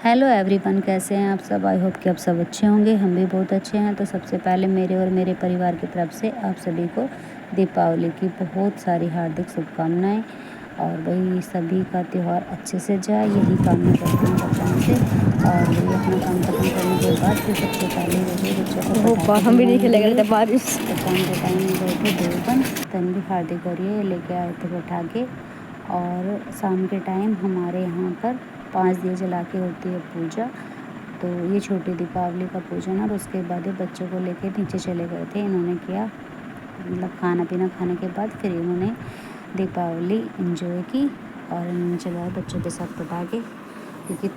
Hello everyone, कैसे हैं आप सब। आई होप कि आप सब अच्छे होंगे। हम भी बहुत अच्छे हैं। तो सबसे पहले मेरे और मेरे परिवार की तरफ से आप सभी को दीपावली की बहुत सारी हार्दिक शुभकामनाएं और वही सभी का त्यौहार अच्छे से जाए, यही कामना करते हैं भगवान से। और वही अपना काम खत्म करने के बाद फिर सबसे पहले वही बच्चों को पटाखे हम भी नहीं बनवाने के खेलेंगे लिए बारिश। तो शाम के टाइम में गए थे देवबंद। तन्वी, हार्दिक और ये लेके आए थे पटाखे। और शाम के टाइम हमारे यहाँ पर 5 दिए जला के होती है पूजा। तो ये छोटी दीपावली का पूजन और उसके बाद ये बच्चों को लेके नीचे चले गए थे। इन्होंने किया मतलब खाना पीना खाने के बाद फिर इन्होंने दीपावली एंजॉय की और इन्होंने चलाए बच्चों के साथ पटाखे, क्योंकि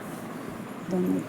दोनों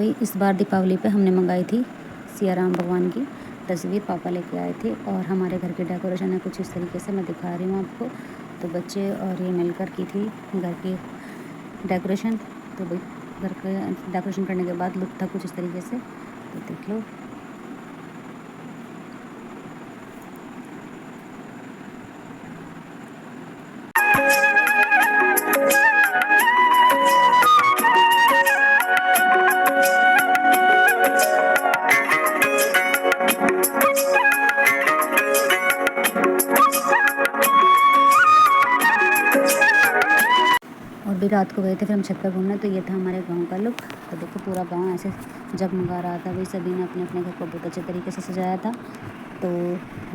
भाई इस बार दीपावली पे हमने मंगाई थी सिया राम भगवान की तस्वीर, पापा लेके आए थे। और हमारे घर की डेकोरेशन है कुछ इस तरीके से, मैं दिखा रही हूँ आपको। तो बच्चे और ये मिलकर की थी घर की डेकोरेशन। तो भाई घर के डेकोरेशन करने के बाद लुक था कुछ इस तरीके से, तो देख लो। और भी रात को गए थे फिर हम छत पर घूमने, तो ये था हमारे गांव का लुक। तो देखो पूरा गांव ऐसे जगमगा रहा था भाई, सभी ने अपने अपने घर को बहुत अच्छे तरीके से सजाया था। तो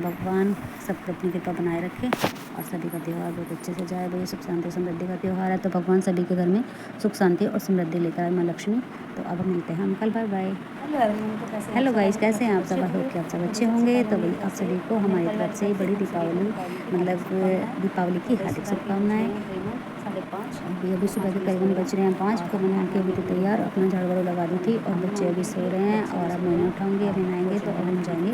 भगवान सबको अपनी कृपा बनाए रखे और सभी का त्यौहार बहुत अच्छे से जाए भाई। सुख शांति समृद्धि का त्यौहार है, तो भगवान सभी के घर में सुख शांति और समृद्धि लेकर आए, माँ लक्ष्मी। तो अब मिलते हैं हम कल, बाय बाय। हेलो गाइस, कैसे हैं आप सब? आई होप कि आप सब अच्छे होंगे। तो भाई आप सभी को हमारी तरफ से बड़ी दीपावली दीपावली की हार्दिक शुभकामनाएं। अभी सुबह के करीबन बज रहे हैं 5, तो मैंने आके अभी तो तैयार अपना झाड़ू वाड़ू लगा दी थी और बच्चे अभी सो रहे हैं। और अब मैं उठाऊंगी, अभी नहाएंगे तो अब हम जाएंगे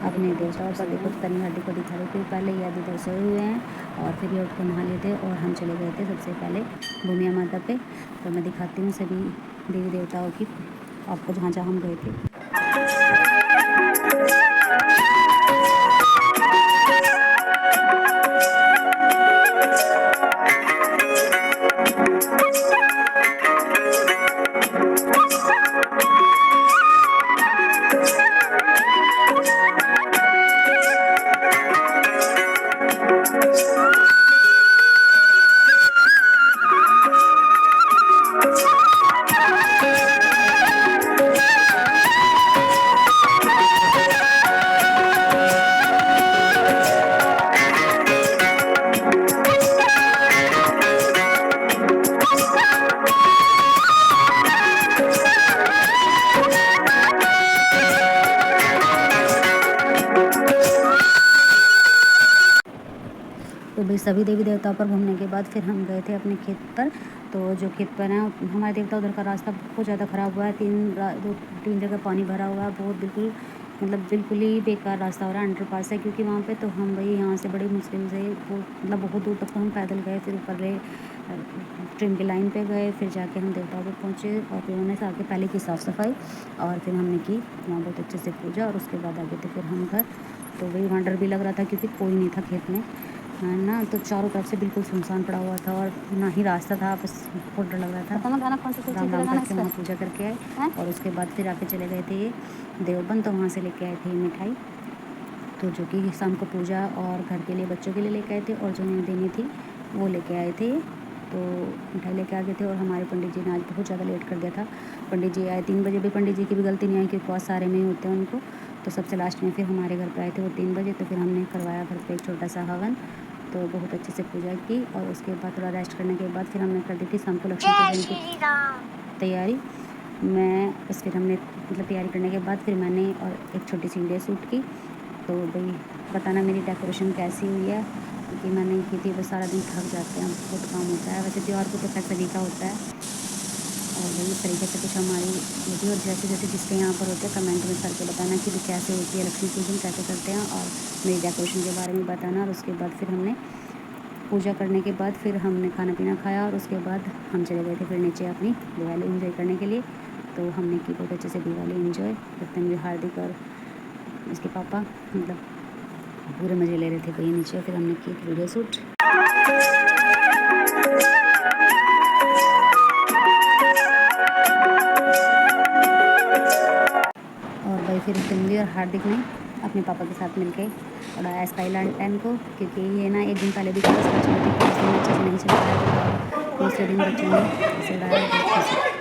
अपने देवताओं पर। देखो तनी हड्डी को दिखा रही थी पहले, या इधर सोए हुए हैं और फिर ये उठ कर नहा लिए थे और हम चले गए थे सबसे पहले भूमिया माता पे। तो मैं दिखाती हूँ सभी देवी देवताओं की आपको जहाँ जहाँ हम गए थे। तो भाई सभी देवी देवताओं पर घूमने के बाद फिर हम गए थे अपने खेत पर। तो जो खेत पर है हमारे देवता, उधर का रास्ता बहुत ज़्यादा ख़राब हुआ है। 3 जगह पानी भरा हुआ है, बहुत बिल्कुल ही बेकार रास्ता हो रहा है, अंडरपास है क्योंकि वहाँ पे। तो हम भाई यहाँ से बड़ी मुश्किल से बहुत दूर तक तो हम पैदल गए, फिर ऊपर गए ट्रेन की लाइन पे गए, फिर जाके हम देवताओं पे पहुँचे और फिर उन्होंने से आके पहले की साफ़ सफाई और फिर हमने की वहाँ बहुत अच्छे से पूजा और उसके बाद आगे थे फिर हम घर। तो वही वहाँ डर भी लग रहा था क्योंकि कोई नहीं था खेत में, है ना। तो चारों तरफ से बिल्कुल सुनसान पड़ा हुआ था और ना ही रास्ता था, बस बहुत डर लग रहा था। राम राम करके वहाँ पूजा करके आए और उसके बाद फिर आके चले गए थे ये देवबंद। तो वहाँ से लेके आए थे ये मिठाई, तो जो कि शाम को पूजा और घर के लिए बच्चों के लिए लेके आए थे और जो उन्हें देनी थी वो लेके आए थे। तो मिठाई लेके आ गए थे और हमारे पंडित जी ने आज बहुत ज़्यादा लेट कर दिया था। पंडित जी आए 3 बजे भी, पंडित जी की भी गलती नहीं आई क्योंकि बहुत सारे में ही होते हैं उनको। तो सबसे लास्ट में फिर हमारे घर पे आए थे वो 3 बजे। तो फिर हमने करवाया घर पे एक छोटा सा हवन, तो बहुत अच्छे से पूजा की और उसके बाद थोड़ा रेस्ट करने के बाद फिर हमने कर दी थी शाम को लक्ष्मी पूजन की तैयारी। बस फिर हमने तैयारी करने के बाद फिर मैंने और एक छोटी सी वीडियो शूट की। तो भाई बताना मेरी डेकोरेशन कैसी हुई है, क्योंकि मैंने की थी बस सारा दिन थक जाते हैं, बहुत काम होता है। वैसे त्यौहार को तो खैर सभी का होता है और भाई इस तरीके से कुछ हमारी होती है। और जैसे जैसे जिसके यहाँ पर होते हैं कमेंट में करके बताना कि कैसे होती है लक्ष्मी पूजन, कैसे करते हैं और मेरी डेकोरेशन के बारे में बताना। और उसके बाद फिर हमने पूजा करने के बाद फिर हमने खाना पीना खाया और उसके बाद हम चले गए थे फिर नीचे अपनी दिवाली एंजॉय करने के लिए। तो हमने की बहुत अच्छे से दिवाली एंजॉय, तन्वी, हार्दिक और उसके पापा पूरे मज़े ले रहे थे भैया नीचे। फिर हमने की एक वीडियो शूट। और भाई फिर तन्वी और हार्दिक ने अपने पापा के साथ मिलकर उड़ाया स्काईलैंड 10 को, क्योंकि ये ना एक दिन पहले भी क्लास कर चुके थे, 5 दिन अच्छे से नहीं चल पाया। दूसरे दिन बच्चों ने इसे उड़ाया।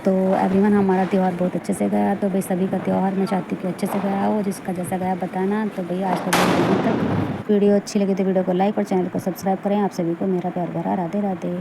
तो एवरीवन हमारा त्यौहार बहुत अच्छे से गया। तो भाई सभी का त्यौहार मैं चाहती हूँ कि अच्छे से गया हो, जिसका जैसा गया बताना। तो भैया आज का वीडियो यहीं तक। वीडियो अच्छी लगी तो वीडियो को लाइक और चैनल को सब्सक्राइब करें। आप सभी को मेरा प्यार भरा राधे राधे।